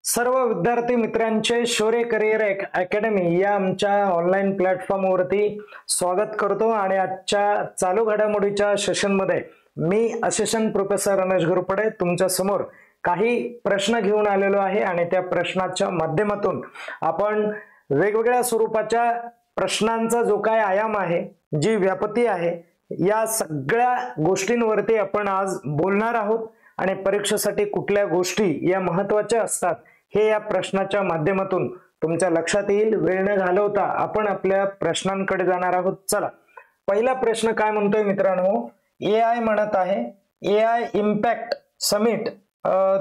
सर्व विद्यार्थी मित्रांचे शौर्य करिअर अकॅडमी या आमच्या ऑनलाईन प्लॅटफॉर्मवरती स्वागत करतो आणि आजच्या चालू घडामोडीच्या सेशनमध्ये मी असिस्टंट प्रोफेसर रमेश घोरपडे तुमच्या समोर काही प्रश्न घेऊन आलेलो आहे आणि त्या प्रश्नाच्या माध्यमातून आपण वेगवेगळ्या स्वरूपाच्या प्रश्नांचा जो काय आयाम आहे, जी व्याप्ती आहे, या सगळ्या गोष्टींवरती आपण आज बोलणार आहोत आणि परीक्षेसाठी कुठल्या गोष्टी या महत्त्वाच्या असतात हे या प्रश्नाच्या माध्यमातून तुमच्या लक्षात येईल। वेळ न घालवता आपण आपल्या प्रश्नांकडे जाणार आहोत। चला, पहिला प्रश्न काय म्हणतोय मित्रांनो, एआय म्हणत आहे एआय इम्पॅक्ट समिट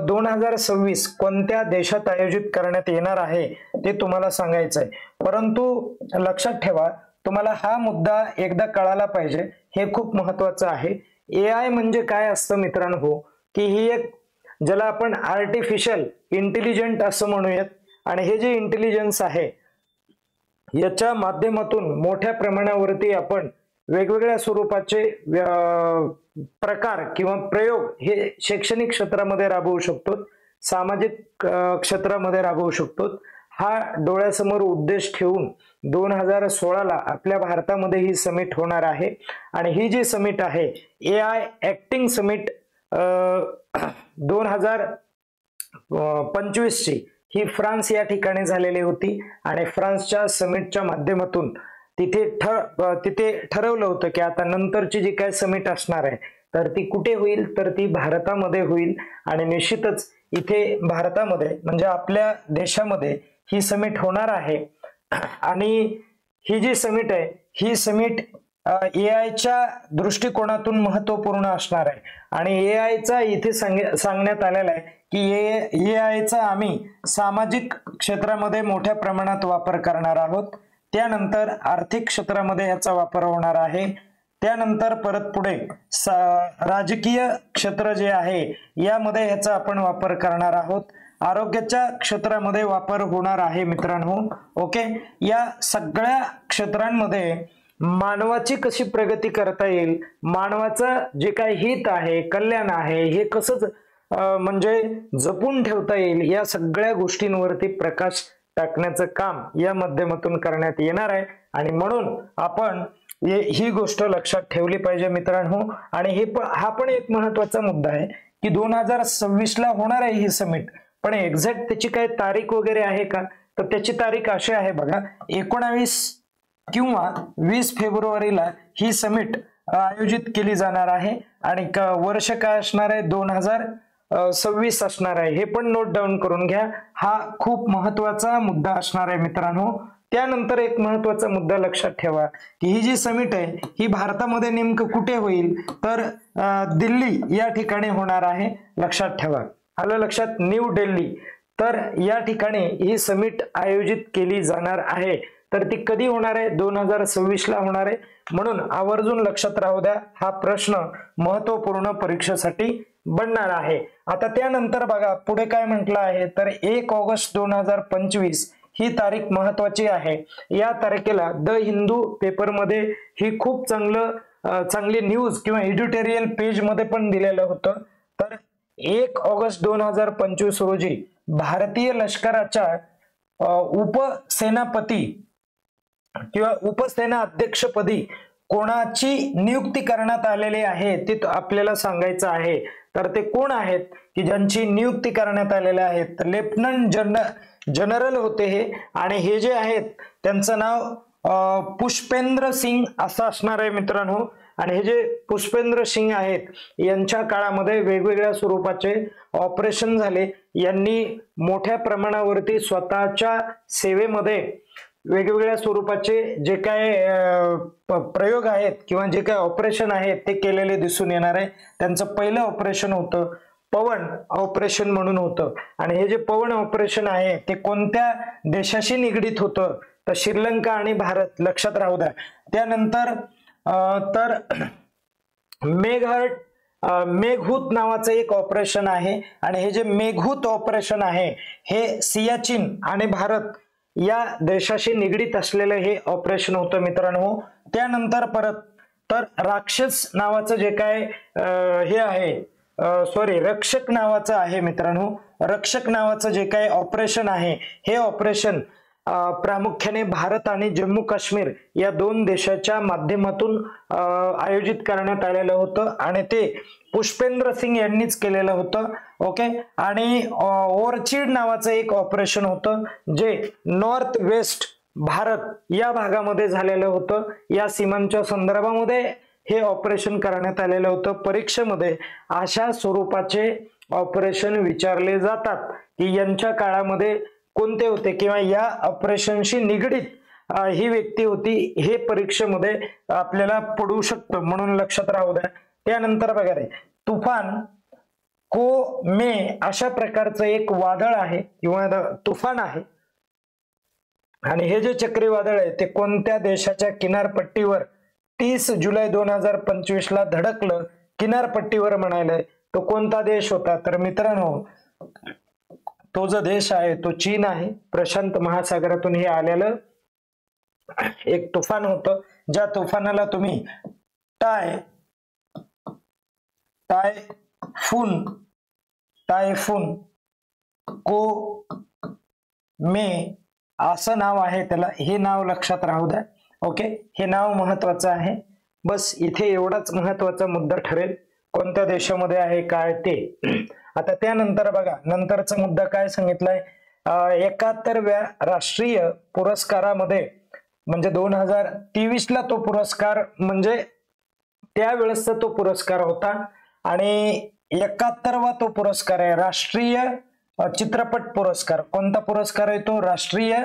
2026 कोणत्या देशात आयोजित करण्यात येणार आहे ते तुम्हाला सांगायचं आहे। परंतु लक्षात ठेवा, तुम्हाला हा मुद्दा एकदा कळाला पाहिजे, हे खूप महत्त्वाचं आहे। एआय म्हणजे काय असतं मित्रांनो, की ही एक ज्याला आपण आर्टिफिशियल इंटेलिजंट असं म्हणूयात आणि हे जे इंटेलिजन्स आहे याच्या माध्यमातून मोठ्या प्रमाणावरती आपण वेगवेगळ्या स्वरूपाचे प्रकार किंवा प्रयोग हे शैक्षणिक क्षेत्रामध्ये राबवू शकतो, सामाजिक क्षेत्रामध्ये राबवू शकतो। हा डोळ्यासमोर उद्देश ठेवून 2016 ला आपल्या भारतामध्ये ही समिट होणार आहे आणि ही जी समिट आहे एआय ऍक्टिंग समिट 2025 ची ही फ्रान्स या ठिकाणी झालेली होती आणि फ्रान्सच्या समिटच्या माध्यमातून तिथे ठरवलं होतं की आता नंतरची जी काय समिट असणार आहे तर ती कुठे होईल, तर ती भारतामध्ये होईल आणि निश्चितच इथे भारतामध्ये म्हणजे आपल्या देशामध्ये ही समिट होणार आहे। आणि ही जी समिट आहे ही समिट एआयच्या दृष्टिकोनातून महत्त्वपूर्ण असणार आहे आणि एआयचा इथे सांगण्यात आलेला आहे की एआयचा आम्ही सामाजिक क्षेत्रामध्ये मोठ्या प्रमाणात वापर करणार आहोत, त्यानंतर आर्थिक क्षेत्रामध्ये याचा वापर होणार आहे, त्यानंतर परत पुढे राजकीय क्षेत्र जे आहे यामध्ये याचा आपण वापर करणार आहोत, आरोग्याच्या क्षेत्रामध्ये वापर होणार आहे मित्रांनो। ओके, या सगळ्या क्षेत्रांमध्ये मानवाची कशी प्रगती करता येईल, मानवाचं जे काही हित आहे, कल्याण आहे, हे कसं म्हणजे जपून ठेवता येईल, या सगळ्या गोष्टींवरती प्रकाश टाकण्याचं काम या माध्यमातून करण्यात येणार आहे आणि म्हणून आपण ही गोष्ट लक्षात ठेवली पाहिजे मित्रांनो। आणि हा पण एक महत्त्वाचा मुद्दा आहे की 2026 ला होणार आहे ही समिट, पण एक्झॅक्ट त्याची काही तारीख वगैरे आहे का, तर त्याची तारीख अशी आहे बघा, 19 किंवा 20 फेब्रुवारीला ही समिट आयोजित केली जाणार आहे आणि वर्ष काय असणार आहे, 2026 असणार आहे। हे पण नोट डाऊन करून घ्या, हा खूप महत्त्वाचा मुद्दा असणार आहे मित्रांनो। त्यानंतर एक महत्त्वाचा मुद्दा लक्षात ठेवा की ही जी समिट आहे ही भारतामध्ये नेमकं कुठे होईल, तर दिल्ली या ठिकाणी होणार आहे, लक्षात ठेवा। आलं लक्षात, न्यू दिल्ली, तर या ठिकाणी ही समिट आयोजित केली जाणार आहे। तर ती कधी होणार आहे, 2026 ला होणार आहे, म्हणून आवर्जून लक्षात राहू द्या, हा प्रश्न महत्त्वपूर्ण परीक्षेसाठी बनणार आहे। आता त्यानंतर बघा पुढे काय म्हटलं आहे, तर 1 ऑगस्ट 2025 ही तारीख महत्त्वाची आहे। या तारखेला द हिंदू पेपर मध्ये ही खूप चांगली न्यूज किंवा एडिटोरियल पेज मध्ये पण दिलेलं होतं। तर 1 ऑगस्ट 2025 रोजी भारतीय लष्कराच्या उपसेनापती किंवा उपसेना अध्यक्षपदी कोणाची नियुक्ती करण्यात आलेली आहे ते आपल्याला सांगायचं आहे। तर ते कोण आहेत की ज्यांची नियुक्ती करण्यात आलेले आहेत, तर लेफ्टनंट जनरल होते हे, आणि हे जे आहेत त्यांचं नाव पुष्पेंद्र सिंग असं असणार आहे मित्रांनो। आणि हे जे पुष्पेंद्र सिंग आहेत यांच्या काळामध्ये वेगवेगळ्या स्वरूपाचे ऑपरेशन झाले, यांनी मोठ्या प्रमाणावरती स्वतःच्या सेवेमध्ये वेगवेगळ्या स्वरूपाचे जे काय प्रयोग आहेत किंवा जे काय ऑपरेशन आहेत ते केलेले दिसून येणार आहे। त्यांचं पहिलं ऑपरेशन होतं पवन ऑपरेशन म्हणून होतं आणि हे जे पवन ऑपरेशन आहे ते कोणत्या देशाशी निगडीत होतं, तर श्रीलंका आणि भारत, लक्षात राहू द्या। त्यानंतर तर मेघदूत नावाचं एक ऑपरेशन आहे आणि हे जे मेघदूत ऑपरेशन आहे हे सियाचीन आणि भारत या देशाशी निगडीत असलेलं हे ऑपरेशन होतं मित्रांनो। त्यानंतर परत तर राक्षस नावाचं जे काय हे आहे रक्षक नावाचं आहे मित्रांनो. रक्षक नावाचं जे काही ऑपरेशन आहे हे ऑपरेशन प्रामुख्याने भारत आणि जम्मू काश्मीर या दोन देशाच्या माध्यमातून आयोजित करण्यात आलेलं होतं आणि ते पुष्पेंद्र सिंग यांनीच केलेलं होतं. ओके. आणि ओरचिड नावाचं एक ऑपरेशन होतं जे नॉर्थ वेस्ट भारत या भागामध्ये झालेलं होतं. या सीमांच्या संदर्भामध्ये हे ऑपरेशन करण्यात आलेलं होतं. परीक्षेमध्ये अशा स्वरूपाचे ऑपरेशन विचारले जातात की यांच्या काळामध्ये कोणते होते किंवा या ऑपरेशनशी निगडीत ही व्यक्ती होती, हे परीक्षेमध्ये आपल्याला पडू शकतं, म्हणून लक्षात राहू द्या. त्यानंतर बघा रे, तुफान को मे अशा प्रकारचं एक वादळ आहे किंवा तुफान आहे आणि हे जे चक्रीवादळ आहे ते कोणत्या देशाच्या किनारपट्टीवर 30 जुलै 2025 ला धडकलं. किनारपट्टीवर म्हणायलंय तो कोणता देश होता? तर मित्रांनो तो जो देश आहे तो चीन आहे. प्रशांत महासागरातून हे आलेलं एक तुफान होतं, ज्या तुफानाला तुम्ही टायफून को मे असं नाव आहे त्याला. हे नाव लक्षात राहू द्या. ओके. हे नाव महत्वाचं आहे. बस इथे एवढाच महत्वाचा मुद्दा ठरेल, कोणत्या देशामध्ये आहे काय ते. आता त्यानंतर बघा, नंतरचा मुद्दा काय सांगितलाय, 71व्या राष्ट्रीय पुरस्कारामध्ये म्हणजे 2023 ला तो पुरस्कार म्हणजे त्यावेळेसचा तो पुरस्कार होता आणि 71वा तो पुरस्कार आहे राष्ट्रीय चित्रपट पुरस्कार. कोणता पुरस्कार आहे तो? राष्ट्रीय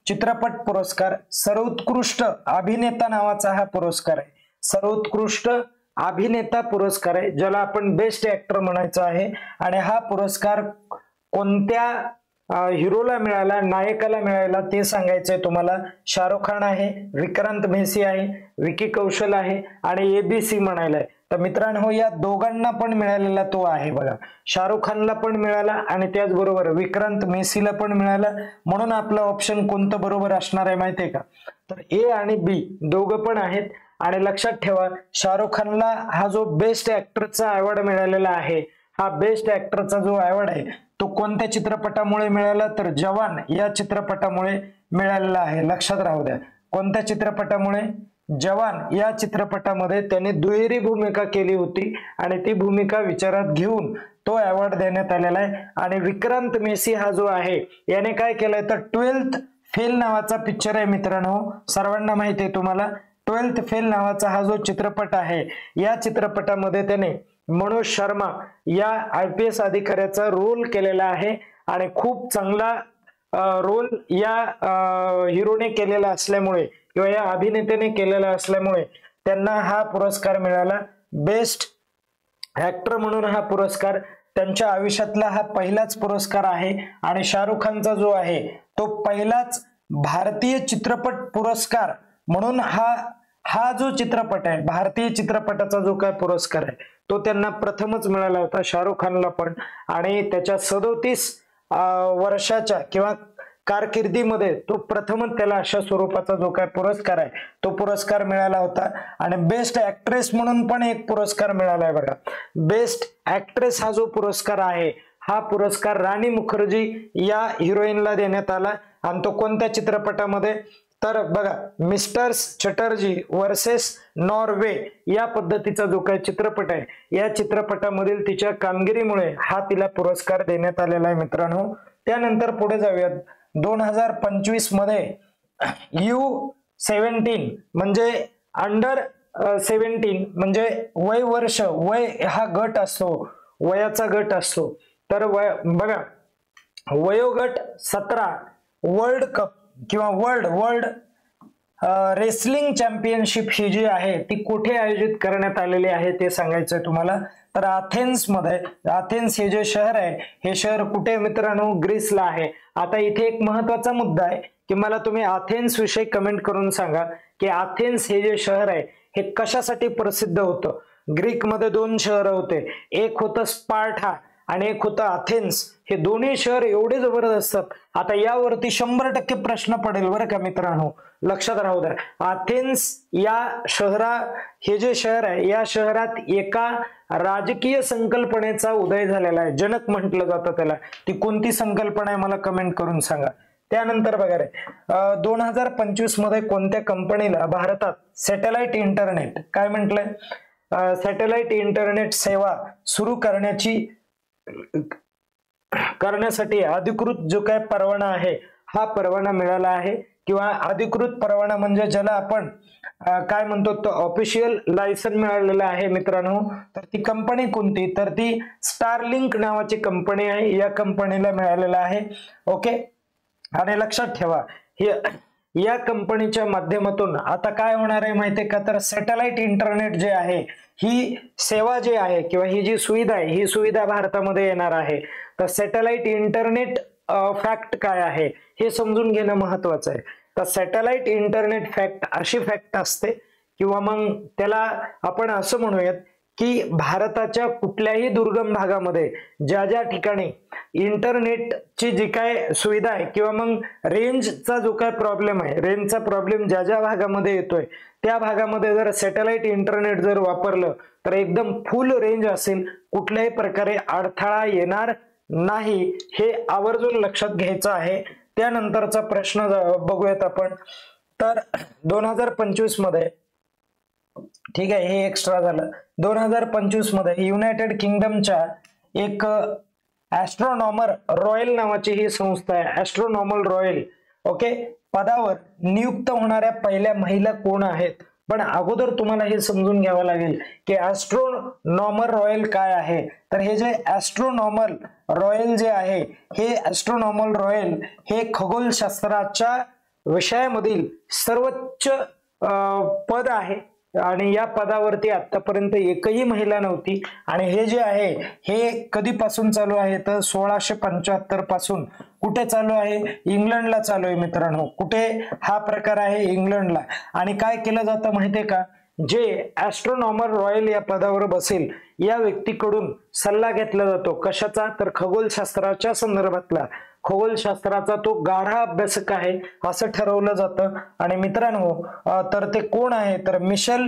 चित्रपट पुरस्कार. सर्वोत्कृष्ट अभिनेता नावाचा हा पुरस्कार आहे. सर्वोत्कृष्ट अभिनेता पुरस्कार आहे ज्याला आपण बेस्ट ऍक्टर म्हणायचं आहे. आणि हा पुरस्कार कोणत्या हिरोला मिळाला, नायकाला मिळाला ते सांगायचंय तुम्हाला. शाहरुख खान आहे, विक्रांत मेसी आहे, विकी कौशल आहे आणि ABC म्हणायलाय. तर मित्रांनो या दोघांना पण मिळालेला तो आहे बघा. शाहरुख खानला पण मिळाला आणि त्याचबरोबर विक्रांत मेसीला पण मिळाला. म्हणून आपलं ऑप्शन कोणतं बरोबर असणार आहे माहितीये का? तर A आणि B दोघं पण आहेत. आणि लक्षात ठेवा, शाहरुख खानला हा जो बेस्ट ऍक्टरचा अवॉर्ड मिळालेला आहे, हा बेस्ट ऍक्टरचा जो अवॉर्ड आहे तो कोणत्या चित्रपटामुळे मिळाला? तर जवान या चित्रपटामुळे मिळालेला आहे. लक्षात राहू द्या. कोणत्या चित्रपटामुळे? जवान या चित्रपटामध्ये त्याने दुहेरी भूमिका केली होती आणि ती भूमिका विचारात घेऊन तो अवॉर्ड देण्यात आलेला आहे. आणि विक्रांत मेसी हा जो आहे याने काय केलंय तर 12th फेल नावाचा पिक्चर आहे मित्रांनो, सर्वांना माहिती आहे तुम्हाला. 12th फेल नावाचा हा जो चित्रपट आहे या चित्रपटामध्ये त्याने मनोज शर्मा या IPS अधिकाऱ्याचा रोल केलेला आहे आणि खूप चांगला रोल या हिरोने केलेला असल्यामुळे किंवा या अभिनेत्याने केलेला असल्यामुळे त्यांना हा पुरस्कार मिळाला. बेस्ट ऍक्टर म्हणून हा पुरस्कार त्यांच्या आयुष्यातला हा पहिलाच पुरस्कार आहे. आणि शाहरुख खानचा जो आहे तो पहिलाच भारतीय चित्रपट पुरस्कार म्हणून हा जो चित्रपट आहे, भारतीय चित्रपटाचा जो काय पुरस्कार आहे तो त्यांना प्रथमच मिळाला होता, शाहरुख खानला पण. आणि त्याच्या 37 वर्षाच्या किंवा कारकिर्दीमध्ये तो प्रथमच त्याला अशा स्वरूपाचा जो काय पुरस्कार आहे तो पुरस्कार मिळाला होता. आणि बेस्ट ऍक्ट्रेस म्हणून पण एक पुरस्कार मिळाला आहे बघा. बेस्ट ऍक्ट्रेस हा जो पुरस्कार आहे हा पुरस्कार राणी मुखर्जी या हिरोईनला देण्यात आला. आणि तो कोणत्या चित्रपटामध्ये? तर बघा, मिस्टर्स चटर्जी वर्सेस नॉर्वे या पद्धतीचा जो काही चित्रपट आहे या चित्रपटामधील तिच्या कामगिरीमुळे हा तिला पुरस्कार देण्यात आलेला आहे मित्रांनो. त्यानंतर पुढे जाऊयात. 2025 मध्ये U17 म्हणजे अंडर 17 म्हणजे वय हा गट असतो, वयाचा गट असतो. तर बघा, वयोगट 17 वर्ल्ड कप किंवा वर्ल्ड रेसलिंग चॅम्पियनशिप ही जी आहे ती कुठे आयोजित करण्यात आलेली आहे ते सांगायचंय तुम्हाला. तर अथेन्स हे जे शहर आहे हे शहर कुठे मित्रांनो? ग्रीसला आहे. आता इथे एक महत्वाचा मुद्दा आहे की मला तुम्ही अथेन्स विषयी कमेंट करून सांगा की अथेन्स हे जे शहर आहे हे कशासाठी प्रसिद्ध होतं? ग्रीकमध्ये 2 शहर होते, एक होतं स्पार्टा आणि एक होतं अथेन्स. हे दोन्ही शहर एवढे जबरदस्त असतात. आता यावरती 100% प्रश्न पडेल बरं का मित्रांनो, लक्षात राहू द्या. अथेन्स या हे जे शहर आहे या शहरात एका राजकीय संकल्पनेचा उदय झालेला आहे, जनक म्हटलं जातं त्याला. ती कोणती संकल्पना आहे मला कमेंट करून सांगा. त्यानंतर बघा रे, 2025 मध्ये कोणत्या कंपनीला भारतात सॅटेलाइट इंटरनेट काय म्हटलंय, सॅटेलाइट इंटरनेट सेवा सुरू करण्यासाठी अधिकृत जो काय परवाना आहे हा परवाना मिळाला आहे, किंवा अधिकृत परवाना म्हणजे ज्याला आपण काय म्हणतो तो ऑफिशियल लायसन मिळालेलं आहे मित्रांनो. तर ती कंपनी कोणती, तर ती स्टारलिंक नावाची कंपनी आहे, या कंपनीला मिळालेला आहे. ओके, आणि लक्षात ठेवा या कंपनीच्या माध्यमातून आता काय होणार आहे माहितीये का, तर सॅटेलाइट इंटरनेट जे आहे ही सेवा जी आहे किंवा ही जी सुविधा आहे ही सुविधा भारतामध्ये येणार आहे. तर सॅटेलाइट इंटरनेट फॅक्ट काय आहे हे समजून घेणं महत्वाचं आहे. तर सॅटेलाइट इंटरनेट फॅक्ट अशी फॅक्ट असते, किंवा मग त्याला आपण असं म्हणूयात की भारताच्या कुठल्याही दुर्गम भागामध्ये ज्या ज्या ठिकाणी इंटरनेटची जी काय सुविधा आहे किंवा मग रेंजचा जो काय प्रॉब्लेम आहे, रेंजचा प्रॉब्लेम ज्या ज्या भागामध्ये येतोय त्या भागामध्ये जर सॅटेलाइट इंटरनेट जर वापरलं तर एकदम फुल रेंज असेल, कुठल्याही प्रकारे अडथळा येणार नाही, हे आवर्जून लक्षात घ्यायचं आहे. त्यानंतरचा प्रश्न बघूयात आपण. तर 2025 मध्ये, ठीक आहे हे एक्स्ट्रा झालं, 2025 मध्ये युनायटेड किंगडमच्या एक ॲस्ट्रोनॉमर रॉयल नावाची ही संस्था आहे, ॲस्ट्रोनॉमल रॉयल. ओके, पदावर नियुक्त होणाऱ्या पहिल्या महिला कोण आहेत. पण अगोदर तुम्हाला हे समजून घ्यावं लागेल की ॲस्ट्रोनॉमर रॉयल काय आहे. तर हे जे ॲस्ट्रोनॉमल रॉयल जे आहे हे ॲस्ट्रोनॉमल रॉयल हे खगोलशास्त्राच्या विषयामधील सर्वोच्च पद आहे, आणि या पदावरती आतापर्यंत एकही महिला नव्हती. आणि हे जे आहे हे कधीपासून चालू आहे तर 1675 पासून. कुठे चालू आहे, इंग्लंडला चालू आहे मित्रांनो. कुठे हा प्रकार आहे, इंग्लंडला. आणि काय केलं जातं माहितीये का, जे ॲस्ट्रोनॉमर रॉयल या पदावर बसेल या व्यक्तीकडून सल्ला घेतला जातो. कशाचा, तर खगोलशास्त्राच्या संदर्भातला. खगोलशास्त्राचा तो गाढा अभ्यासक आहे असं ठरवलं जातं. आणि मित्रांनो तर ते कोण आहे, तर मिशेल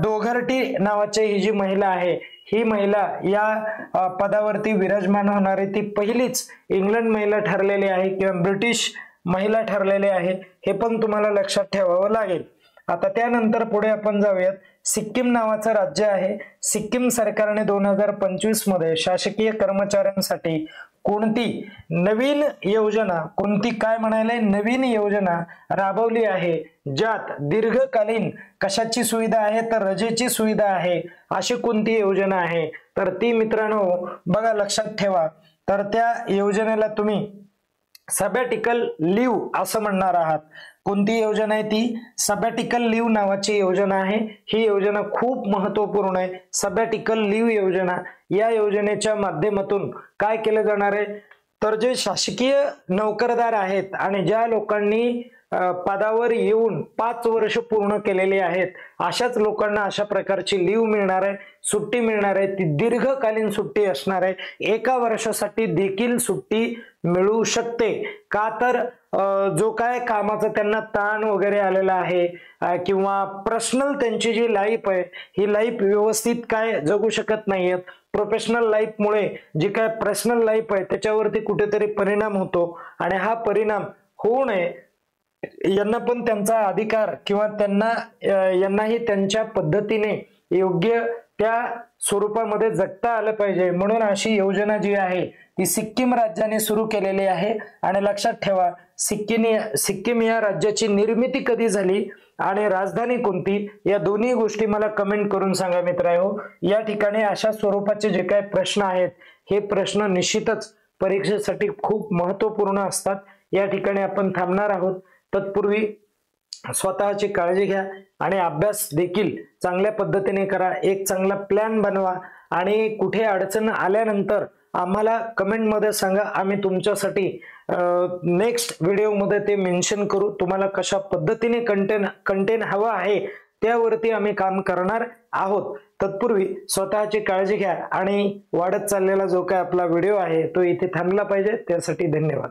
डोघर्टी नावाची ही जी महिला आहे, ही महिला या पदावरती विराजमान होणारी ती पहिलीच इंग्लंड महिला ठरलेली आहे किंवा ब्रिटिश महिला ठरलेली आहे, हे पण तुम्हाला लक्षात ठेवावं लागेल. आता त्यानंतर पुढे आपण जाऊयात. सिक्कीम नावाचं राज्य आहे. सिक्कीम सरकारने 2025 मध्ये शासकीय कर्मचाऱ्यांसाठी कोणती नवीन योजना, कोणती काय म्हणाले, नवीन योजना राबवली आहे, ज्यात दीर्घकालीन कशाची सुविधा आहे, तर रजेची सुविधा आहे. अशी कोणती योजना आहे, तर ती मित्रांनो बघा लक्षात ठेवा. तर त्या योजनेला तुम्ही सबॅटिकल लिव्ह असं म्हणणार आहात. कोणती योजना आहे ती, सबॅटिकल लिव्ह नावाची योजना आहे. ही योजना खूप महत्वपूर्ण आहे, सबॅटिकल लिव्ह योजना. या योजनेच्या माध्यमातून काय केलं जाणार आहे, तर जे शासकीय नोकरदार आहेत आणि ज्या लोकांनी पदावर येऊन 5 वर्ष पूर्ण केलेली आहेत अशाच लोकांना अशा प्रकारची लीव मिळणार आहे, सुट्टी मिळणार आहे. ती दीर्घकालीन सुट्टी असणार आहे. 1 वर्षासाठी देखील सुट्टी मिळू शकते. का तर जो काय कामाचा त्यांना ताण वगैरे आलेला आहे किंवा पर्सनल त्यांची जी लाईफ आहे ही लाईफ व्यवस्थित काय जगू शकत नाहीयेत. प्रोफेशनल लाईफ मुळे जी काय पर्सनल लाईफ आहे त्याच्यावरती कुठेतरी परिणाम होतो आणि हा परिणाम होऊ नये यांना पण त्यांचा अधिकार किंवा यांनाही त्यांच्या पद्धतीने योग्य त्या स्वरूपामध्ये जगता आलं पाहिजे. म्हणून अशी योजना जी आहे ती सिक्कीम राज्याने सुरू केलेली आहे. आणि लक्षात ठेवा सिक्कीम या राज्याची निर्मिती कधी झाली आणि राजधानी कोणती, या दोन्ही गोष्टी मला कमेंट करून सांगा मित्रांनो. या ठिकाणी अशा स्वरूपाचे जे काही प्रश्न आहेत हे प्रश्न निश्चितच परीक्षेसाठी खूप महत्त्वपूर्ण असतात. या ठिकाणी आपण थांबणार आहोत. तत्पूर्वी स्वतःची काळजी घ्या आणि अभ्यास देखील चांगल्या पद्धतीने करा. एक चांगला प्लॅन बनवा आणि कुठे अडचण आल्यानंतर आम्हाला कमेंट मध्ये सांगा. आम्ही तुमच्यासाठी नेक्स्ट व्हिडिओ मध्ये ते मेन्शन करू. तुम्हाला कशा पद्धतीने कंटेंट हवा आहे त्यावरती आम्ही काम करणार आहोत. तत्पूर्वी स्वतःची काळजी घ्या आणि वाढत चाललेला जो काय आपला व्हिडिओ आहे तो इथे थांबला पाहिजे. त्यासाठी धन्यवाद.